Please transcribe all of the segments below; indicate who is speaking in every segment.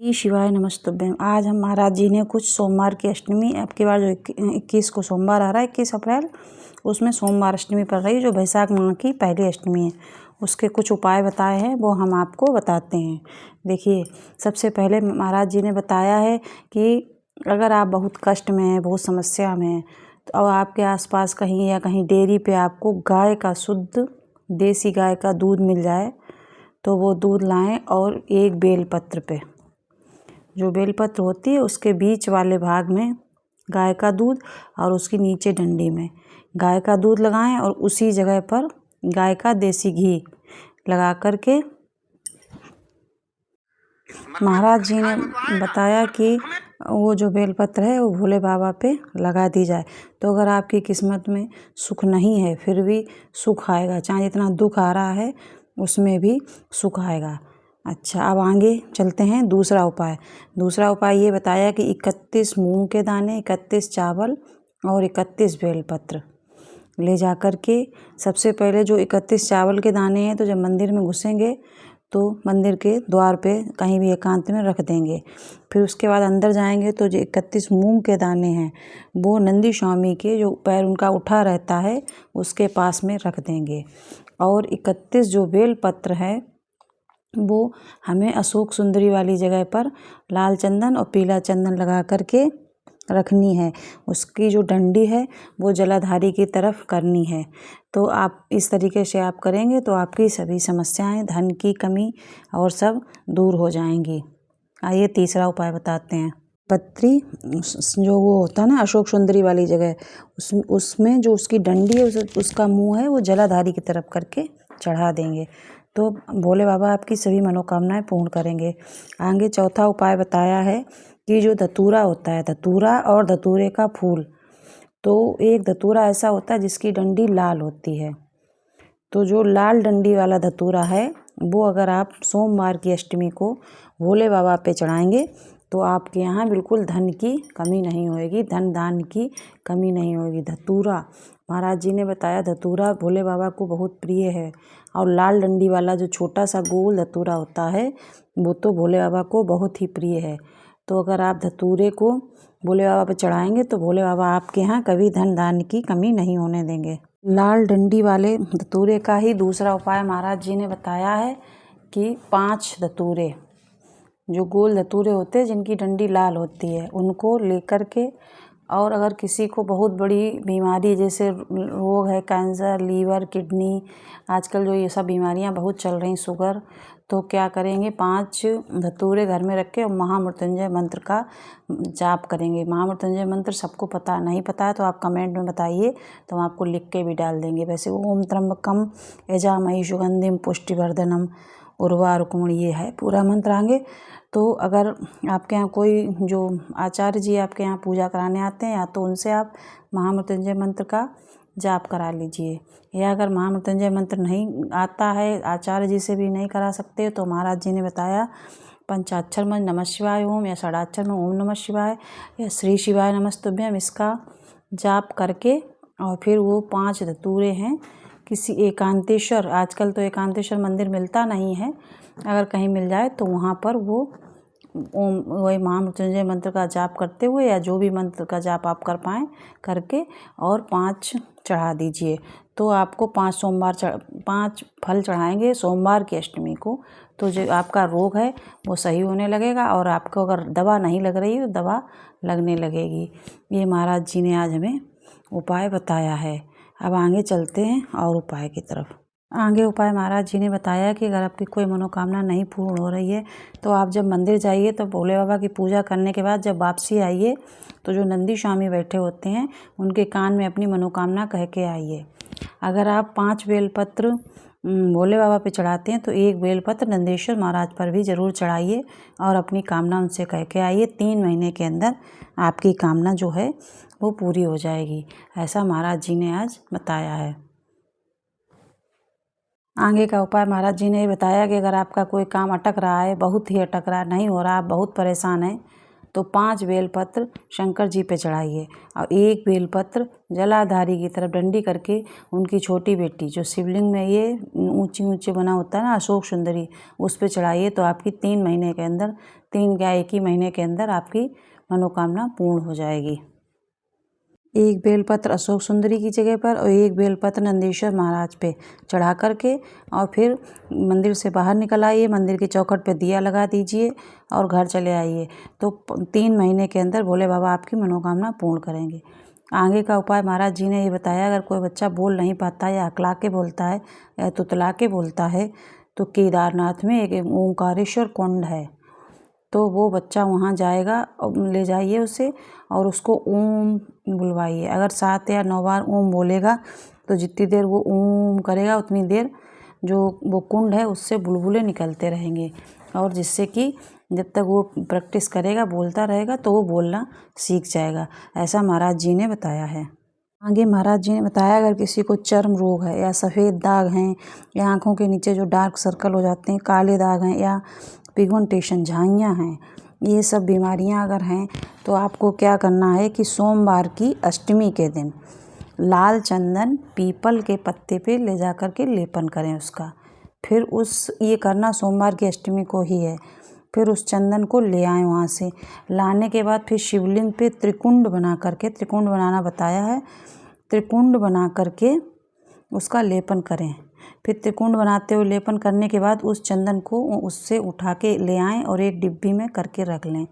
Speaker 1: श्री शिवाय नमस्तुभ्यम। आज हम महाराज जी ने कुछ सोमवार की अष्टमी, आपके बार जो 21 को सोमवार आ रहा है 21 अप्रैल, उसमें सोमवार अष्टमी पड़ रही जो वैशाख माह की पहली अष्टमी है, उसके कुछ उपाय बताए हैं वो हम आपको बताते हैं। देखिए, सबसे पहले महाराज जी ने बताया है कि अगर आप बहुत कष्ट में हैं, बहुत समस्या में हैं, तो अब आपके आसपास कहीं या कहीं डेयरी पे आपको गाय का शुद्ध देसी गाय का दूध मिल जाए तो वो दूध लाएं और एक बेलपत्र पे, जो बेलपत्र होती है उसके बीच वाले भाग में गाय का दूध और उसकी नीचे डंडी में गाय का दूध लगाएं और उसी जगह पर गाय का देसी घी लगा करके महाराज जी ने बताया कि वो जो बेलपत्र है वो भोले बाबा पे लगा दी जाए तो अगर आपकी किस्मत में सुख नहीं है फिर भी सुख आएगा, चाहे जितना दुख आ रहा है उसमें भी सुख आएगा। अच्छा, अब आगे चलते हैं। दूसरा उपाय ये बताया कि 31 मूंग के दाने, 31 चावल और 31 बेलपत्र ले जा कर के सबसे पहले जो 31 चावल के दाने हैं तो जब मंदिर में घुसेंगे तो मंदिर के द्वार पे कहीं भी एकांत में रख देंगे। फिर उसके बाद अंदर जाएंगे तो जो 31 मूंग के दाने हैं वो नंदी स्वामी के जो पैर उनका उठा रहता है उसके पास में रख देंगे। और 31 जो बेलपत्र है वो हमें अशोक सुंदरी वाली जगह पर लाल चंदन और पीला चंदन लगा करके रखनी है। उसकी जो डंडी है वो जलाधारी की तरफ करनी है। तो आप इस तरीके से आप करेंगे तो आपकी सभी समस्याएं, धन की कमी और सब दूर हो जाएंगी। आइए तीसरा उपाय बताते हैं। पत्री जो वो होता है ना अशोक सुंदरी वाली जगह, उसमें जो उसकी डंडी है उसका मुंह है वो जलाधारी की तरफ करके चढ़ा देंगे तो भोले बाबा आपकी सभी मनोकामनाएं पूर्ण करेंगे। आगे चौथा उपाय बताया है कि जो धतूरा होता है, धतूरा और धतूरे का फूल, तो एक धतूरा ऐसा होता है जिसकी डंडी लाल होती है, तो जो लाल डंडी वाला धतूरा है वो अगर आप सोमवार की अष्टमी को भोले बाबा पे चढ़ाएंगे तो आपके यहाँ बिल्कुल धन की कमी नहीं होएगी, धन दान की कमी नहीं होगी। धतूरा महाराज जी ने बताया धतूरा भोले बाबा को बहुत प्रिय है और लाल डंडी वाला जो छोटा सा गोल धतूरा होता है वो तो भोले बाबा को बहुत ही प्रिय है। तो अगर आप धतूरे को भोले बाबा पे चढ़ाएंगे तो भोले बाबा आपके यहाँ कभी धन दान की कमी नहीं होने देंगे। लाल डंडी वाले धतूरे का ही दूसरा उपाय महाराज जी ने बताया है कि 5 धतूरे, जो गोल धतूरे होते हैं जिनकी डंडी लाल होती है, उनको लेकर के, और अगर किसी को बहुत बड़ी बीमारी जैसे रोग है, कैंसर, लीवर, किडनी, आजकल जो ये सब बीमारियां बहुत चल रही, शुगर, तो क्या करेंगे 5 धतूरे घर में रख के और महामृत्युंजय मंत्र का जाप करेंगे। महामृत्युंजय मंत्र सबको पता नहीं पता है तो आप कमेंट में बताइए तो हम आपको लिख के भी डाल देंगे। वैसे ओम त्र्यंबकम यजामहे सुगंधिम पुष्टिवर्धनम उर्वारुकम ये है पूरा मंत्र। आगे तो अगर आपके यहाँ कोई जो आचार्य जी आपके यहाँ पूजा कराने आते हैं या तो उनसे आप महामृत्युंजय मंत्र का जाप करा लीजिए, या अगर महामृत्युंजय मंत्र नहीं आता है, आचार्य जी से भी नहीं करा सकते, तो महाराज जी ने बताया पंचाक्षर में नमः शिवाय ओम या षडाक्षर में ओम नमः शिवाय या श्री शिवाय नमस्तुभ्यम, इसका जाप करके और फिर वो 5 धतूरे हैं किसी एकांतेश्वर, आजकल तो एकांतेश्वर मंदिर मिलता नहीं है, अगर कहीं मिल जाए तो वहाँ पर वो ओम वही महामृत्युंजय मंत्र का जाप करते हुए या जो भी मंत्र का जाप आप कर पाएँ करके और 5 चढ़ा दीजिए। तो आपको 5 फल चढ़ाएंगे सोमवार की अष्टमी को तो जो आपका रोग है वो सही होने लगेगा और आपको अगर दवा नहीं लग रही तो दवा लगने लगेगी। ये महाराज जी ने आज हमें उपाय बताया है। अब आगे चलते हैं और उपाय की तरफ। आगे उपाय महाराज जी ने बताया कि अगर आपकी कोई मनोकामना नहीं पूर्ण हो रही है तो आप जब मंदिर जाइए तो भोले बाबा की पूजा करने के बाद जब वापसी आइए तो जो नंदी स्वामी बैठे होते हैं उनके कान में अपनी मनोकामना कह के आइए। अगर आप 5 बेलपत्र भोले बाबा पे चढ़ाते हैं तो एक बेलपत्र नंदेश्वर महाराज पर भी ज़रूर चढ़ाइए और अपनी कामना उनसे कह के आइए। 3 महीने के अंदर आपकी कामना जो है वो पूरी हो जाएगी, ऐसा महाराज जी ने आज बताया है। आगे का उपाय महाराज जी ने बताया कि अगर आपका कोई काम अटक रहा है, बहुत ही अटक रहा है, नहीं हो रहा, आप बहुत परेशान हैं, तो 5 बेलपत्र शंकर जी पे चढ़ाइए और 1 बेलपत्र जलाधारी की तरफ डंडी करके उनकी छोटी बेटी जो शिवलिंग में ये ऊंची ऊंचे बना होता है ना अशोक सुंदरी, उस पे चढ़ाइए। तो आपकी 3 महीने के अंदर 3 क्या 1 ही महीने के अंदर आपकी मनोकामना पूर्ण हो जाएगी। 1 बेलपत्र अशोक सुंदरी की जगह पर और 1 बेलपत्र नंदीश्वर महाराज पे चढ़ा करके और फिर मंदिर से बाहर निकल आइए, मंदिर की चौखट पे दिया लगा दीजिए और घर चले आइए। तो 3 महीने के अंदर भोले बाबा आपकी मनोकामना पूर्ण करेंगे। आगे का उपाय महाराज जी ने ये बताया, अगर कोई बच्चा बोल नहीं पाता या अकला के बोलता है या तुतला के बोलता है तो केदारनाथ में एक ओंकारेश्वर कुंड है, तो वो बच्चा वहाँ जाएगा और ले जाइए उसे और उसको ओम बुलवाइए। अगर 7 या 9 बार ओम बोलेगा तो जितनी देर वो ओम करेगा उतनी देर जो वो कुंड है उससे बुलबुले निकलते रहेंगे, और जिससे कि जब तक वो प्रैक्टिस करेगा बोलता रहेगा तो वो बोलना सीख जाएगा। ऐसा महाराज जी ने बताया है। आगे महाराज जी ने बताया, अगर किसी को चर्म रोग है या सफ़ेद दाग हैं या आँखों के नीचे जो डार्क सर्कल हो जाते हैं, काले दाग हैं या पिगमेंटेशन झाइयाँ हैं, ये सब बीमारियां अगर हैं तो आपको क्या करना है कि सोमवार की अष्टमी के दिन लाल चंदन पीपल के पत्ते पे ले जा कर के लेपन करें उसका। फिर ये करना सोमवार की अष्टमी को ही है। फिर उस चंदन को ले आएँ वहाँ से। लाने के बाद फिर शिवलिंग पे त्रिकुंड बना करके, त्रिकुंड बनाना बताया है, त्रिकुंड बना करके उसका लेपन करें। फिर त्रिकुंड बनाते हुए लेपन करने के बाद उस चंदन को उससे उठा के ले आएँ और एक डिब्बी में करके रख लें।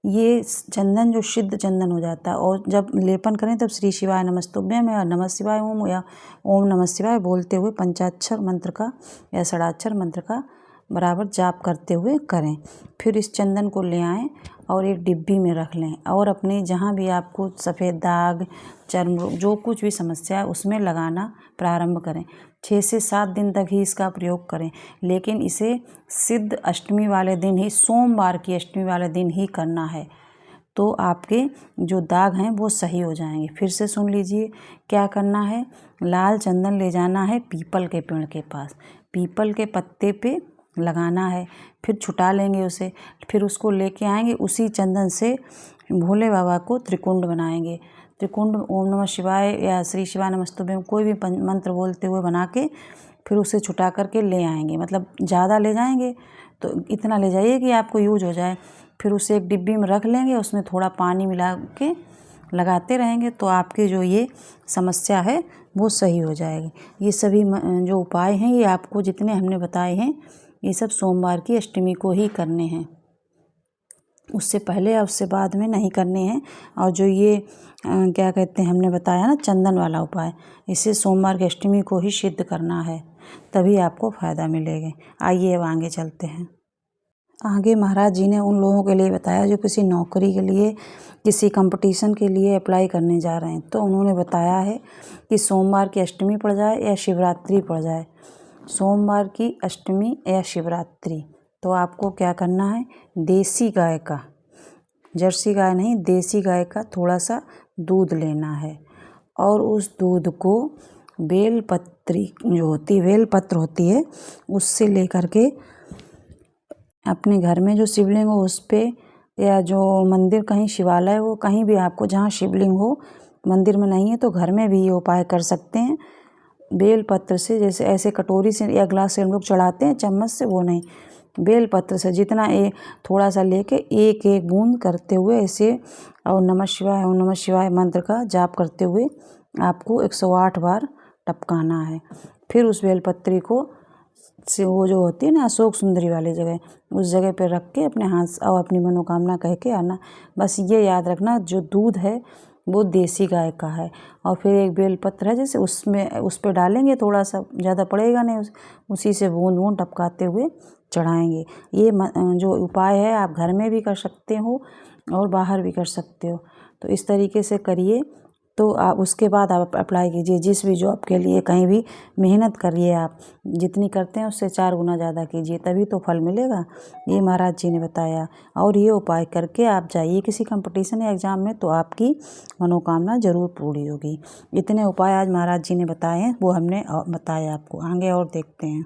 Speaker 1: ये चंदन जो शुद्ध चंदन हो जाता है, और जब लेपन करें तब श्री शिवाय नमस्तुभ्यं या नमः शिवाय ओम या ओम नमः शिवाय बोलते हुए पंचाक्षर मंत्र का या षडाक्षर मंत्र का बराबर जाप करते हुए करें। फिर इस चंदन को ले आएँ और एक डिब्बी में रख लें और अपने जहाँ भी आपको सफ़ेद दाग, चर्म रोग, जो कुछ भी समस्या है उसमें लगाना प्रारंभ करें। 6 से 7 दिन तक ही इसका प्रयोग करें, लेकिन इसे सिद्ध अष्टमी वाले दिन ही, सोमवार की अष्टमी वाले दिन ही करना है, तो आपके जो दाग हैं वो सही हो जाएंगे। फिर से सुन लीजिए क्या करना है। लाल चंदन ले जाना है पीपल के पेड़ के पास, पीपल के पत्ते पे लगाना है, फिर छुटा लेंगे उसे, फिर उसको लेके आएंगे, उसी चंदन से भोले बाबा को त्रिकुंड बनाएंगे। त्रिकुंड ओम नमः शिवाय या श्री शिवाय नमस्तुभ्यं कोई भी मंत्र बोलते हुए बना के फिर उसे छुटा करके ले आएंगे। मतलब ज़्यादा ले जाएंगे तो इतना ले जाइए कि आपको यूज हो जाए। फिर उसे एक डिब्बी में रख लेंगे, उसमें थोड़ा पानी मिला के लगाते रहेंगे तो आपकी जो ये समस्या है वो सही हो जाएगी। ये सभी जो उपाय हैं ये आपको जितने हमने बताए हैं ये सब सोमवार की अष्टमी को ही करने हैं, उससे पहले या उससे बाद में नहीं करने हैं। और जो ये क्या कहते हैं हमने बताया ना चंदन वाला उपाय, इसे सोमवार की अष्टमी को ही सिद्ध करना है, तभी आपको फ़ायदा मिलेगा। आइए अब आगे चलते हैं। आगे महाराज जी ने उन लोगों के लिए बताया जो किसी नौकरी के लिए, किसी कंपटीशन के लिए अप्लाई करने जा रहे हैं। तो उन्होंने बताया है कि सोमवार की अष्टमी पड़ जाए या शिवरात्रि पड़ जाए, सोमवार की अष्टमी या शिवरात्रि, तो आपको क्या करना है, देसी गाय का, जर्सी गाय नहीं, देसी गाय का थोड़ा सा दूध लेना है और उस दूध को बेलपत्री जो होती है, बेलपत्र होती है, उससे लेकर के अपने घर में जो शिवलिंग हो उस पे, या जो मंदिर कहीं शिवालय हो, कहीं भी आपको जहाँ शिवलिंग हो, मंदिर में नहीं है तो घर में भी ये उपाय कर सकते हैं। बेलपत्र से, जैसे ऐसे कटोरी से या ग्लास से हम लोग चढ़ाते हैं चम्मच से, वो नहीं, बेलपत्र से जितना थोड़ा सा लेके एक एक बूंद करते हुए ऐसे ओम नमः शिवाय मंत्र का जाप करते हुए आपको 108 बार टपकाना है। फिर उस बेलपत्री को से वो जो होती है ना अशोक सुंदरी वाली जगह, उस जगह पर रख के अपने हाथ और अपनी मनोकामना कह के आना। बस ये याद रखना जो दूध है वो देसी गाय का है। और फिर एक बेलपत्र है जैसे उसमें उस पर डालेंगे, थोड़ा सा, ज़्यादा पड़ेगा नहीं, उसी से बूंद बूंद टपकाते हुए चढ़ाएंगे। ये जो उपाय है आप घर में भी कर सकते हो और बाहर भी कर सकते हो। तो इस तरीके से करिए, तो आप उसके बाद आप अप्लाई कीजिए जिस भी जॉब के लिए, कहीं भी मेहनत करिए, आप जितनी करते हैं उससे 4 गुना ज़्यादा कीजिए, तभी तो फल मिलेगा। ये महाराज जी ने बताया। और ये उपाय करके आप जाइए किसी कंपटीशन या एग्ज़ाम में, तो आपकी मनोकामना ज़रूर पूरी होगी। इतने उपाय आज महाराज जी ने बताए हैं, वो हमने बताया आपको। आगे और देखते हैं।